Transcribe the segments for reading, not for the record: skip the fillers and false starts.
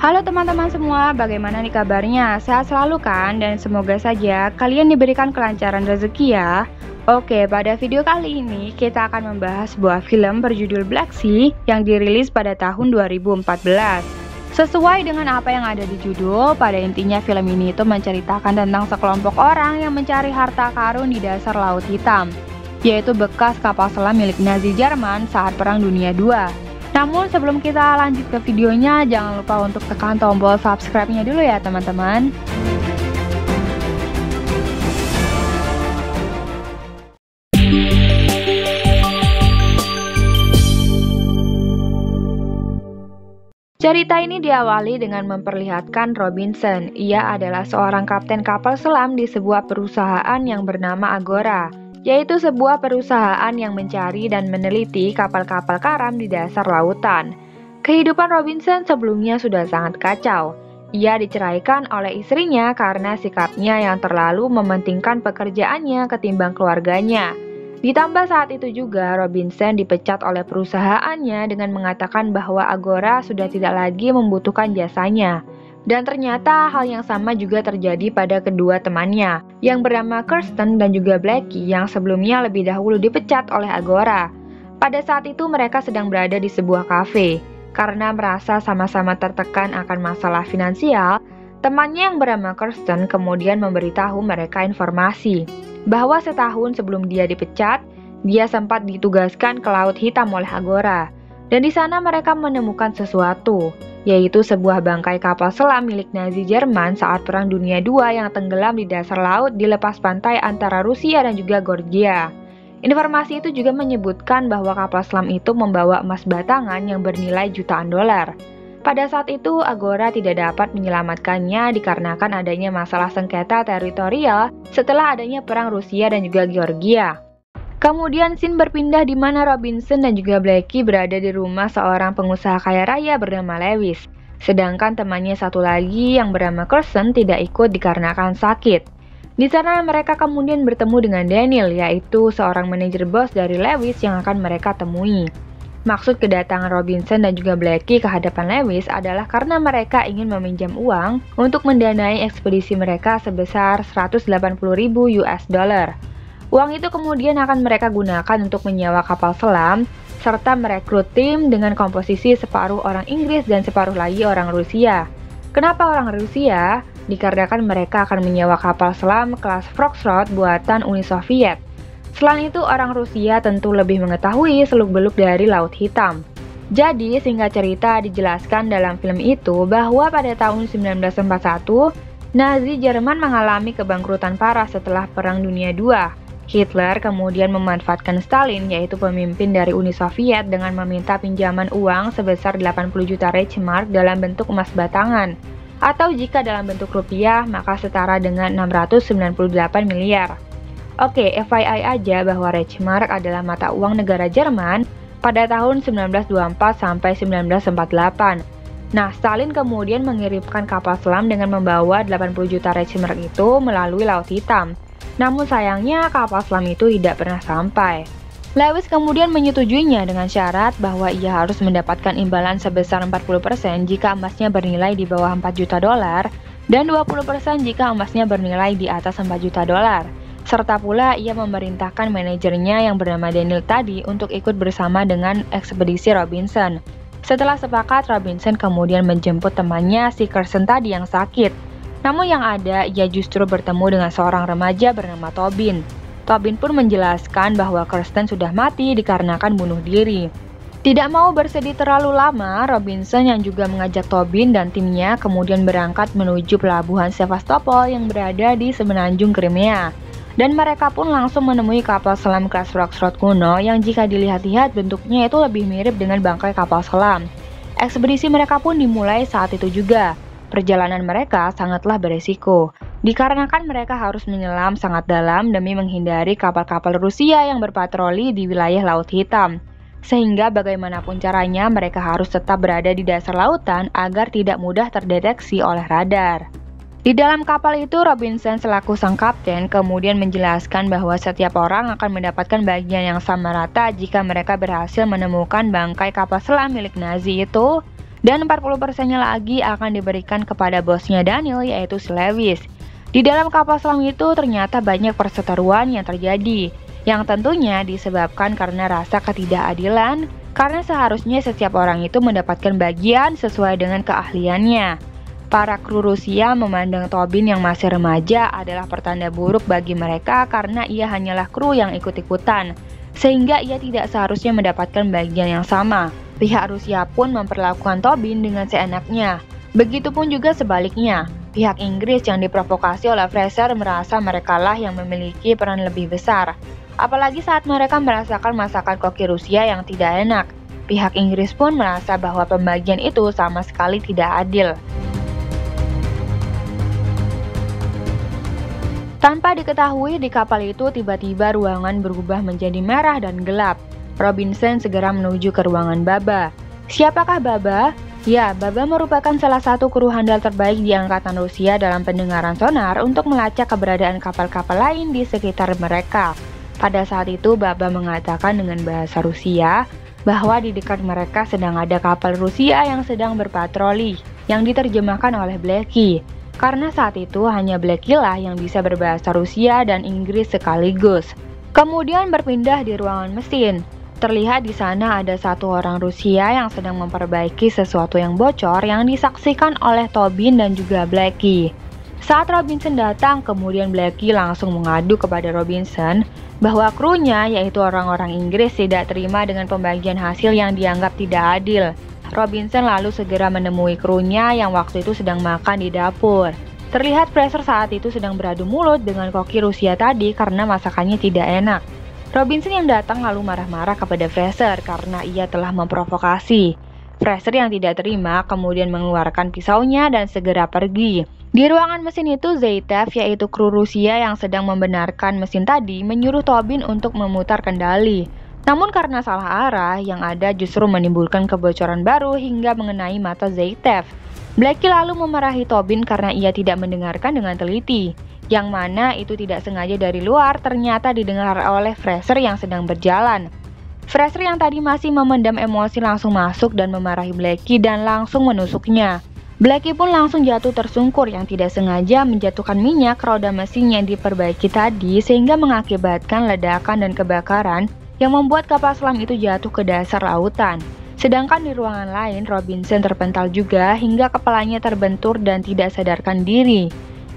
Halo teman-teman semua, bagaimana nih kabarnya? Sehat selalu kan? Dan semoga saja kalian diberikan kelancaran rezeki ya. Oke, pada video kali ini kita akan membahas sebuah film berjudul Black Sea yang dirilis pada tahun 2014. Sesuai dengan apa yang ada di judul, pada intinya film ini itu menceritakan tentang sekelompok orang yang mencari harta karun di dasar Laut Hitam, yaitu bekas kapal selam milik Nazi Jerman saat Perang Dunia II. Namun sebelum kita lanjut ke videonya, jangan lupa untuk tekan tombol subscribe-nya dulu ya teman-teman. Cerita ini diawali dengan memperlihatkan Robinson. Ia adalah seorang kapten kapal selam di sebuah perusahaan yang bernama Agora, yaitu sebuah perusahaan yang mencari dan meneliti kapal-kapal karam di dasar lautan. Kehidupan Robinson sebelumnya sudah sangat kacau. Ia diceraikan oleh istrinya karena sikapnya yang terlalu mementingkan pekerjaannya ketimbang keluarganya. Ditambah saat itu juga Robinson dipecat oleh perusahaannya dengan mengatakan bahwa Agora sudah tidak lagi membutuhkan jasanya. Dan ternyata hal yang sama juga terjadi pada kedua temannya, yang bernama Kirsten dan juga Blackie yang sebelumnya lebih dahulu dipecat oleh Agora. Pada saat itu mereka sedang berada di sebuah kafe. Karena merasa sama-sama tertekan akan masalah finansial, temannya yang bernama Kirsten kemudian memberitahu mereka informasi bahwa setahun sebelum dia dipecat, dia sempat ditugaskan ke Laut Hitam oleh Agora. Dan di sana mereka menemukan sesuatu, yaitu sebuah bangkai kapal selam milik Nazi Jerman saat Perang Dunia II yang tenggelam di dasar laut di lepas pantai antara Rusia dan juga Georgia. Informasi itu juga menyebutkan bahwa kapal selam itu membawa emas batangan yang bernilai jutaan dolar. Pada saat itu, Agora tidak dapat menyelamatkannya dikarenakan adanya masalah sengketa teritorial setelah adanya perang Rusia dan juga Georgia. Kemudian scene berpindah di mana Robinson dan juga Blackie berada di rumah seorang pengusaha kaya raya bernama Lewis. Sedangkan temannya satu lagi yang bernama Kirsten tidak ikut dikarenakan sakit. Di sana mereka kemudian bertemu dengan Daniel, yaitu seorang manajer bos dari Lewis yang akan mereka temui. Maksud kedatangan Robinson dan juga Blackie ke hadapan Lewis adalah karena mereka ingin meminjam uang untuk mendanai ekspedisi mereka sebesar 180.000 US dollar. Uang itu kemudian akan mereka gunakan untuk menyewa kapal selam, serta merekrut tim dengan komposisi separuh orang Inggris dan separuh lagi orang Rusia. Kenapa orang Rusia? Dikarenakan mereka akan menyewa kapal selam kelas Foxtrot buatan Uni Soviet. Selain itu, orang Rusia tentu lebih mengetahui seluk-beluk dari Laut Hitam. Jadi, singkat cerita dijelaskan dalam film itu bahwa pada tahun 1941, Nazi Jerman mengalami kebangkrutan parah setelah Perang Dunia II. Hitler kemudian memanfaatkan Stalin, yaitu pemimpin dari Uni Soviet, dengan meminta pinjaman uang sebesar 80 juta Reichsmark dalam bentuk emas batangan. Atau jika dalam bentuk rupiah, maka setara dengan 698 miliar. Oke, FYI aja bahwa Reichsmark adalah mata uang negara Jerman pada tahun 1924 sampai 1948. Nah, Stalin kemudian mengirimkan kapal selam dengan membawa 80 juta Reichsmark itu melalui Laut Hitam. Namun sayangnya kapal selam itu tidak pernah sampai. Lewis kemudian menyetujuinya dengan syarat bahwa ia harus mendapatkan imbalan sebesar 40% jika emasnya bernilai di bawah 4 juta dolar dan 20% jika emasnya bernilai di atas 4 juta dolar. Serta pula ia memerintahkan manajernya yang bernama Daniel tadi untuk ikut bersama dengan ekspedisi Robinson. Setelah sepakat, Robinson kemudian menjemput temannya si Kirsten tadi yang sakit. Namun yang ada, ia justru bertemu dengan seorang remaja bernama Tobin. Tobin pun menjelaskan bahwa Kirsten sudah mati dikarenakan bunuh diri. Tidak mau bersedih terlalu lama, Robinson yang juga mengajak Tobin dan timnya kemudian berangkat menuju pelabuhan Sevastopol yang berada di semenanjung Crimea. Dan mereka pun langsung menemui kapal selam kelas Foxtrot kuno yang jika dilihat-lihat bentuknya itu lebih mirip dengan bangkai kapal selam. Ekspedisi mereka pun dimulai saat itu juga. Perjalanan mereka sangatlah beresiko, dikarenakan mereka harus menyelam sangat dalam demi menghindari kapal-kapal Rusia yang berpatroli di wilayah Laut Hitam. Sehingga bagaimanapun caranya mereka harus tetap berada di dasar lautan agar tidak mudah terdeteksi oleh radar. Di dalam kapal itu, Robinson selaku sang kapten kemudian menjelaskan bahwa setiap orang akan mendapatkan bagian yang sama rata jika mereka berhasil menemukan bangkai kapal selam milik Nazi itu. dan 40%-nya lagi akan diberikan kepada bosnya Daniel, yaitu si Lewis. Di dalam kapal selam itu ternyata banyak perseteruan yang terjadi, yang tentunya disebabkan karena rasa ketidakadilan, karena seharusnya setiap orang itu mendapatkan bagian sesuai dengan keahliannya. Para kru Rusia memandang Tobin yang masih remaja adalah pertanda buruk bagi mereka karena ia hanyalah kru yang ikut-ikutan, sehingga ia tidak seharusnya mendapatkan bagian yang sama. Pihak Rusia pun memperlakukan Tobin dengan seenaknya. Begitupun juga sebaliknya. Pihak Inggris yang diprovokasi oleh Fraser merasa merekalah yang memiliki peran lebih besar. Apalagi saat mereka merasakan masakan koki Rusia yang tidak enak. Pihak Inggris pun merasa bahwa pembagian itu sama sekali tidak adil. Tanpa diketahui, di kapal itu tiba-tiba ruangan berubah menjadi merah dan gelap. Robinson segera menuju ke ruangan Baba. Siapakah Baba? Ya, Baba merupakan salah satu kru handal terbaik di Angkatan Rusia dalam pendengaran sonar untuk melacak keberadaan kapal-kapal lain di sekitar mereka. Pada saat itu, Baba mengatakan dengan bahasa Rusia bahwa di dekat mereka sedang ada kapal Rusia yang sedang berpatroli, yang diterjemahkan oleh Blackie. Karena saat itu hanya Blackie lah yang bisa berbahasa Rusia dan Inggris sekaligus. Kemudian berpindah di ruangan mesin. Terlihat di sana ada satu orang Rusia yang sedang memperbaiki sesuatu yang bocor yang disaksikan oleh Tobin dan juga Blackie. Saat Robinson datang, kemudian Blackie langsung mengadu kepada Robinson bahwa krunya, yaitu orang-orang Inggris, tidak terima dengan pembagian hasil yang dianggap tidak adil. Robinson lalu segera menemui krunya yang waktu itu sedang makan di dapur. Terlihat Fraser saat itu sedang beradu mulut dengan koki Rusia tadi karena masakannya tidak enak. Robinson yang datang lalu marah-marah kepada Fraser karena ia telah memprovokasi. Fraser yang tidak terima kemudian mengeluarkan pisaunya dan segera pergi. Di ruangan mesin itu, Zaitev, yaitu kru Rusia yang sedang membenarkan mesin tadi, menyuruh Tobin untuk memutar kendali. Namun karena salah arah, yang ada justru menimbulkan kebocoran baru hingga mengenai mata Zaitev. Blackie lalu memarahi Tobin karena ia tidak mendengarkan dengan teliti. Yang mana itu tidak sengaja dari luar ternyata didengar oleh Fraser yang sedang berjalan. Fraser yang tadi masih memendam emosi langsung masuk dan memarahi Blackie dan langsung menusuknya. Blackie pun langsung jatuh tersungkur yang tidak sengaja menjatuhkan minyak roda mesin yang diperbaiki tadi sehingga mengakibatkan ledakan dan kebakaran yang membuat kapal selam itu jatuh ke dasar lautan. Sedangkan di ruangan lain, Robinson terpental juga hingga kepalanya terbentur dan tidak sadarkan diri.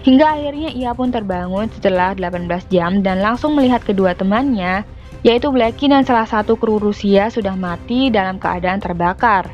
Hingga akhirnya ia pun terbangun setelah 18 jam dan langsung melihat kedua temannya, yaitu Blackie dan salah satu kru Rusia sudah mati dalam keadaan terbakar.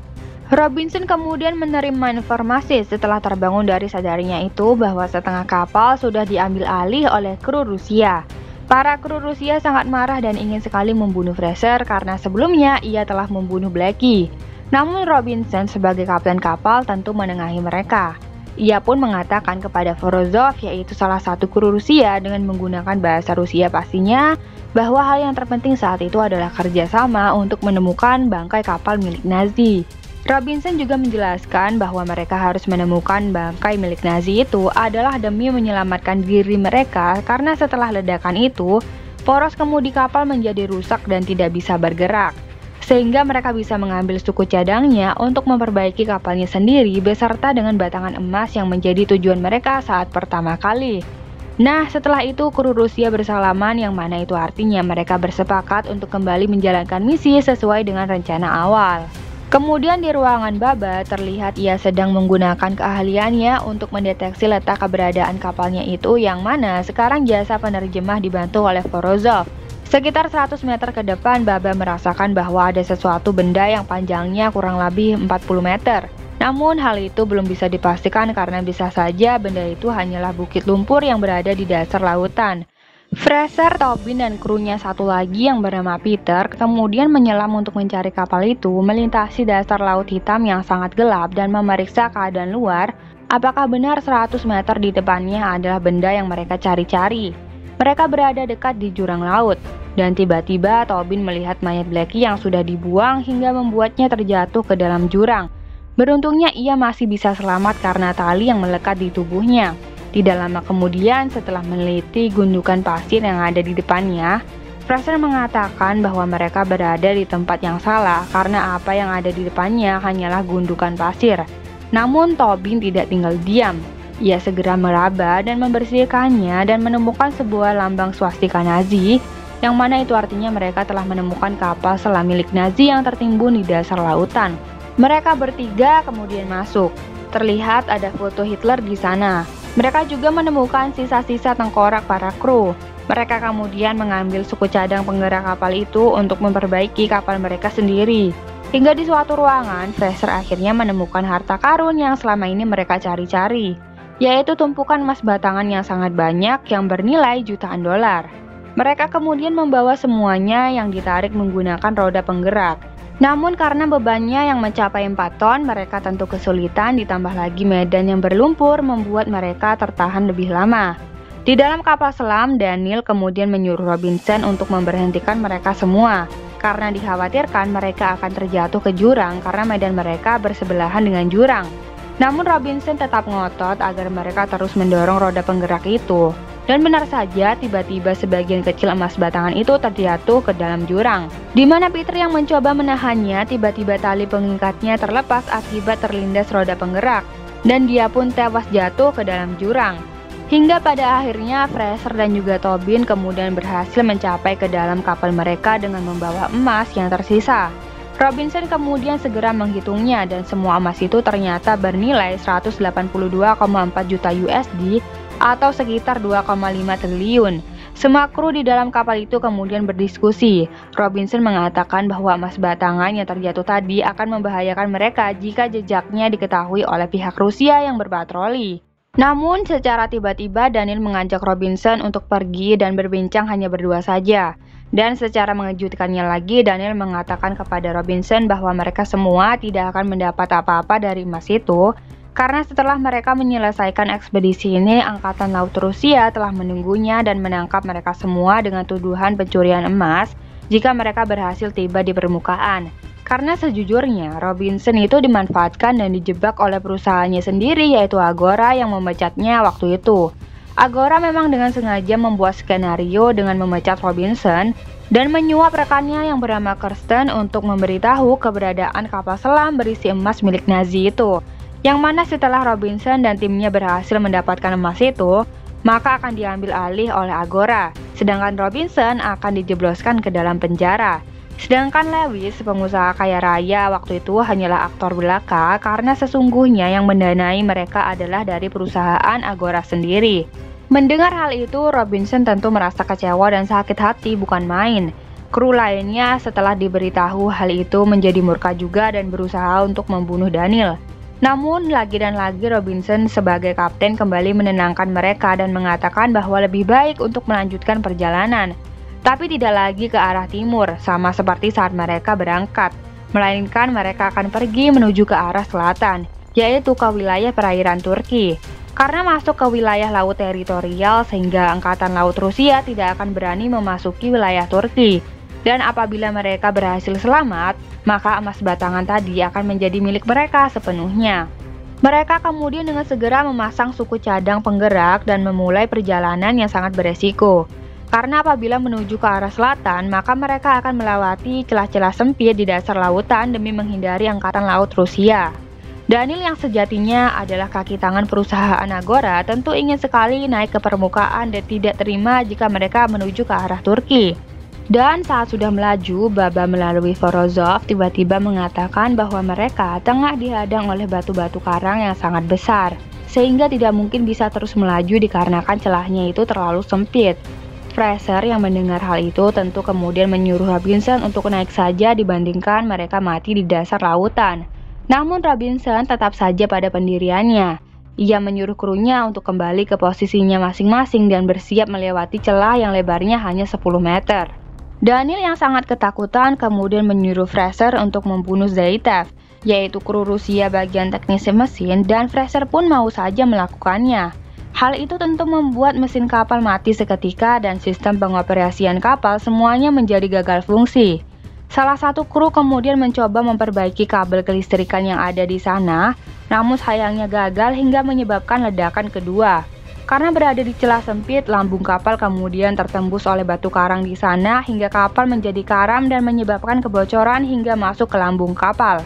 Robinson kemudian menerima informasi setelah terbangun dari sadarnya itu bahwa setengah kapal sudah diambil alih oleh kru Rusia. Para kru Rusia sangat marah dan ingin sekali membunuh Fraser karena sebelumnya ia telah membunuh Blackie. Namun Robinson sebagai kapten kapal tentu menengahi mereka. Ia pun mengatakan kepada Vorozov, yaitu salah satu kru Rusia dengan menggunakan bahasa Rusia pastinya, bahwa hal yang terpenting saat itu adalah kerjasama untuk menemukan bangkai kapal milik Nazi. Robinson juga menjelaskan bahwa mereka harus menemukan bangkai milik Nazi itu adalah demi menyelamatkan diri mereka karena setelah ledakan itu, poros kemudi kapal menjadi rusak dan tidak bisa bergerak. Sehingga mereka bisa mengambil suku cadangnya untuk memperbaiki kapalnya sendiri beserta dengan batangan emas yang menjadi tujuan mereka saat pertama kali. Nah, setelah itu kru Rusia bersalaman yang mana itu artinya mereka bersepakat untuk kembali menjalankan misi sesuai dengan rencana awal. Kemudian di ruangan Baba terlihat ia sedang menggunakan keahliannya untuk mendeteksi letak keberadaan kapalnya itu yang mana sekarang jasa penerjemah dibantu oleh Vorozov. Sekitar 100 meter ke depan, Baba merasakan bahwa ada sesuatu benda yang panjangnya kurang lebih 40 meter. Namun hal itu belum bisa dipastikan karena bisa saja benda itu hanyalah bukit lumpur yang berada di dasar lautan. Fraser, Tobin, dan krunya satu lagi yang bernama Peter kemudian menyelam untuk mencari kapal itu melintasi dasar laut hitam yang sangat gelap dan memeriksa keadaan luar apakah benar 100 meter di depannya adalah benda yang mereka cari-cari. Mereka berada dekat di jurang laut, dan tiba-tiba Tobin melihat mayat Blackie yang sudah dibuang hingga membuatnya terjatuh ke dalam jurang. Beruntungnya ia masih bisa selamat karena tali yang melekat di tubuhnya. Tidak lama kemudian setelah meneliti gundukan pasir yang ada di depannya, Fraser mengatakan bahwa mereka berada di tempat yang salah karena apa yang ada di depannya hanyalah gundukan pasir. Namun Tobin tidak tinggal diam. Ia segera meraba dan membersihkannya dan menemukan sebuah lambang swastika Nazi, yang mana itu artinya mereka telah menemukan kapal selam milik Nazi yang tertimbun di dasar lautan. Mereka bertiga kemudian masuk. Terlihat ada foto Hitler di sana. Mereka juga menemukan sisa-sisa tengkorak para kru. Mereka kemudian mengambil suku cadang penggerak kapal itu untuk memperbaiki kapal mereka sendiri. Hingga di suatu ruangan, Fraser akhirnya menemukan harta karun yang selama ini mereka cari-cari, yaitu tumpukan emas batangan yang sangat banyak yang bernilai jutaan dolar. Mereka kemudian membawa semuanya yang ditarik menggunakan roda penggerak. Namun karena bebannya yang mencapai 4 ton, mereka tentu kesulitan, ditambah lagi medan yang berlumpur membuat mereka tertahan lebih lama. Di dalam kapal selam, Daniel kemudian menyuruh Robinson untuk memberhentikan mereka semua, karena dikhawatirkan mereka akan terjatuh ke jurang karena medan mereka bersebelahan dengan jurang. Namun Robinson tetap ngotot agar mereka terus mendorong roda penggerak itu. Dan benar saja, tiba-tiba sebagian kecil emas batangan itu terjatuh ke dalam jurang. Di mana Peter yang mencoba menahannya, tiba-tiba tali pengikatnya terlepas akibat terlindas roda penggerak, dan dia pun tewas jatuh ke dalam jurang. Hingga pada akhirnya Fraser dan juga Tobin kemudian berhasil mencapai ke dalam kapal mereka dengan membawa emas yang tersisa. Robinson kemudian segera menghitungnya dan semua emas itu ternyata bernilai 182,4 juta USD atau sekitar 2,5 triliun. Semua kru di dalam kapal itu kemudian berdiskusi. Robinson mengatakan bahwa emas batangan yang terjatuh tadi akan membahayakan mereka jika jejaknya diketahui oleh pihak Rusia yang berpatroli. Namun secara tiba-tiba Daniel mengajak Robinson untuk pergi dan berbincang hanya berdua saja. Dan secara mengejutkannya lagi, Daniel mengatakan kepada Robinson bahwa mereka semua tidak akan mendapat apa-apa dari emas itu, karena setelah mereka menyelesaikan ekspedisi ini, Angkatan Laut Rusia telah menunggunya dan menangkap mereka semua dengan tuduhan pencurian emas jika mereka berhasil tiba di permukaan. Karena sejujurnya, Robinson itu dimanfaatkan dan dijebak oleh perusahaannya sendiri, yaitu Agora, yang memecatnya waktu itu. Agora memang dengan sengaja membuat skenario dengan memecat Robinson dan menyuap rekannya yang bernama Kirsten untuk memberitahu keberadaan kapal selam berisi emas milik Nazi itu. Yang mana setelah Robinson dan timnya berhasil mendapatkan emas itu, maka akan diambil alih oleh Agora, sedangkan Robinson akan dijebloskan ke dalam penjara. Sedangkan Lewis, pengusaha kaya raya waktu itu, hanyalah aktor belaka karena sesungguhnya yang mendanai mereka adalah dari perusahaan Agora sendiri. Mendengar hal itu, Robinson tentu merasa kecewa dan sakit hati bukan main. Kru lainnya setelah diberitahu hal itu menjadi murka juga dan berusaha untuk membunuh Daniel. Namun lagi dan lagi Robinson sebagai kapten kembali menenangkan mereka dan mengatakan bahwa lebih baik untuk melanjutkan perjalanan. Tapi tidak lagi ke arah timur, sama seperti saat mereka berangkat, melainkan mereka akan pergi menuju ke arah selatan, yaitu ke wilayah perairan Turki. Karena masuk ke wilayah laut teritorial sehingga Angkatan Laut Rusia tidak akan berani memasuki wilayah Turki. Dan apabila mereka berhasil selamat, maka emas batangan tadi akan menjadi milik mereka sepenuhnya. Mereka kemudian dengan segera memasang suku cadang penggerak dan memulai perjalanan yang sangat beresiko. Karena apabila menuju ke arah selatan, maka mereka akan melewati celah-celah sempit di dasar lautan demi menghindari Angkatan Laut Rusia. Daniel yang sejatinya adalah kaki tangan perusahaan Agora tentu ingin sekali naik ke permukaan dan tidak terima jika mereka menuju ke arah Turki. Dan saat sudah melaju, Baba melalui Vorozov tiba-tiba mengatakan bahwa mereka tengah dihadang oleh batu-batu karang yang sangat besar, sehingga tidak mungkin bisa terus melaju dikarenakan celahnya itu terlalu sempit. Fraser yang mendengar hal itu tentu kemudian menyuruh Robinson untuk naik saja dibandingkan mereka mati di dasar lautan. Namun Robinson tetap saja pada pendiriannya. Ia menyuruh krunya untuk kembali ke posisinya masing-masing dan bersiap melewati celah yang lebarnya hanya 10 meter. Daniel yang sangat ketakutan kemudian menyuruh Fraser untuk membunuh Zaitev, yaitu kru Rusia bagian teknis mesin, dan Fraser pun mau saja melakukannya. Hal itu tentu membuat mesin kapal mati seketika dan sistem pengoperasian kapal semuanya menjadi gagal fungsi. Salah satu kru kemudian mencoba memperbaiki kabel kelistrikan yang ada di sana, namun sayangnya gagal hingga menyebabkan ledakan kedua. Karena berada di celah sempit, lambung kapal kemudian tertembus oleh batu karang di sana hingga kapal menjadi karam dan menyebabkan kebocoran hingga masuk ke lambung kapal.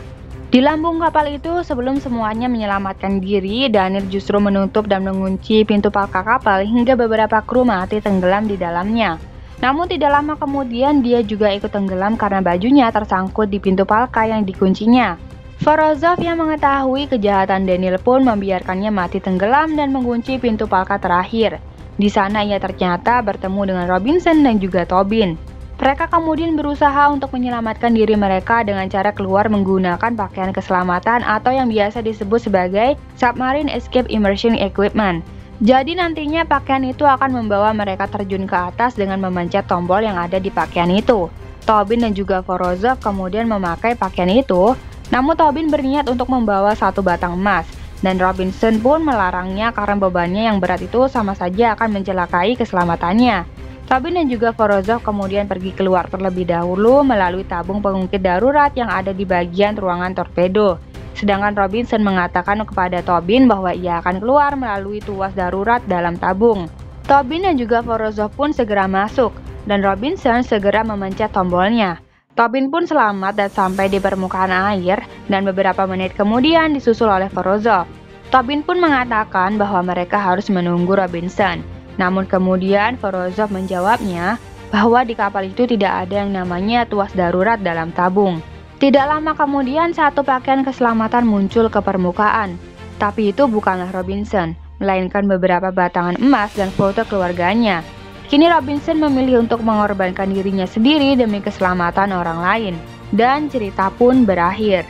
Di lambung kapal itu, sebelum semuanya menyelamatkan diri, Daniel justru menutup dan mengunci pintu palka kapal hingga beberapa kru mati tenggelam di dalamnya. Namun tidak lama kemudian dia juga ikut tenggelam karena bajunya tersangkut di pintu palka yang dikuncinya. Forozov yang mengetahui kejahatan Daniel pun membiarkannya mati tenggelam dan mengunci pintu palka terakhir. Di sana ia ternyata bertemu dengan Robinson dan juga Tobin. Mereka kemudian berusaha untuk menyelamatkan diri mereka dengan cara keluar menggunakan pakaian keselamatan atau yang biasa disebut sebagai Submarine Escape Immersion Equipment. Jadi nantinya pakaian itu akan membawa mereka terjun ke atas dengan memencet tombol yang ada di pakaian itu. Tobin dan juga Forozov kemudian memakai pakaian itu. Namun Tobin berniat untuk membawa satu batang emas, dan Robinson pun melarangnya karena bebannya yang berat itu sama saja akan mencelakai keselamatannya. Tobin dan juga Forozov kemudian pergi keluar terlebih dahulu melalui tabung pengungkit darurat yang ada di bagian ruangan torpedo. Sedangkan Robinson mengatakan kepada Tobin bahwa ia akan keluar melalui tuas darurat dalam tabung. Tobin dan juga Forozov pun segera masuk, dan Robinson segera memencet tombolnya. Tobin pun selamat dan sampai di permukaan air, dan beberapa menit kemudian disusul oleh Forozov. Tobin pun mengatakan bahwa mereka harus menunggu Robinson. Namun kemudian Forozov menjawabnya bahwa di kapal itu tidak ada yang namanya tuas darurat dalam tabung. Tidak lama kemudian satu pakaian keselamatan muncul ke permukaan. Tapi itu bukanlah Robinson, melainkan beberapa batangan emas dan foto keluarganya. Kini Robinson memilih untuk mengorbankan dirinya sendiri demi keselamatan orang lain, dan cerita pun berakhir.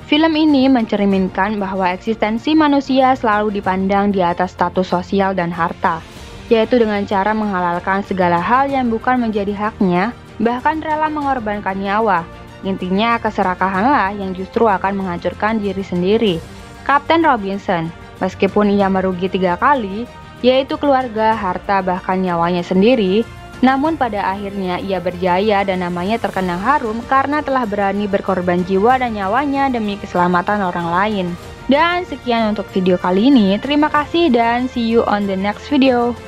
Film ini mencerminkan bahwa eksistensi manusia selalu dipandang di atas status sosial dan harta, yaitu dengan cara menghalalkan segala hal yang bukan menjadi haknya, bahkan rela mengorbankan nyawa. Intinya keserakahanlah yang justru akan menghancurkan diri sendiri. Kapten Robinson, meskipun ia merugi 3 kali, yaitu keluarga, harta, bahkan nyawanya sendiri, namun pada akhirnya ia berjaya dan namanya terkenang harum karena telah berani berkorban jiwa dan nyawanya demi keselamatan orang lain. Dan sekian untuk video kali ini, terima kasih dan see you on the next video.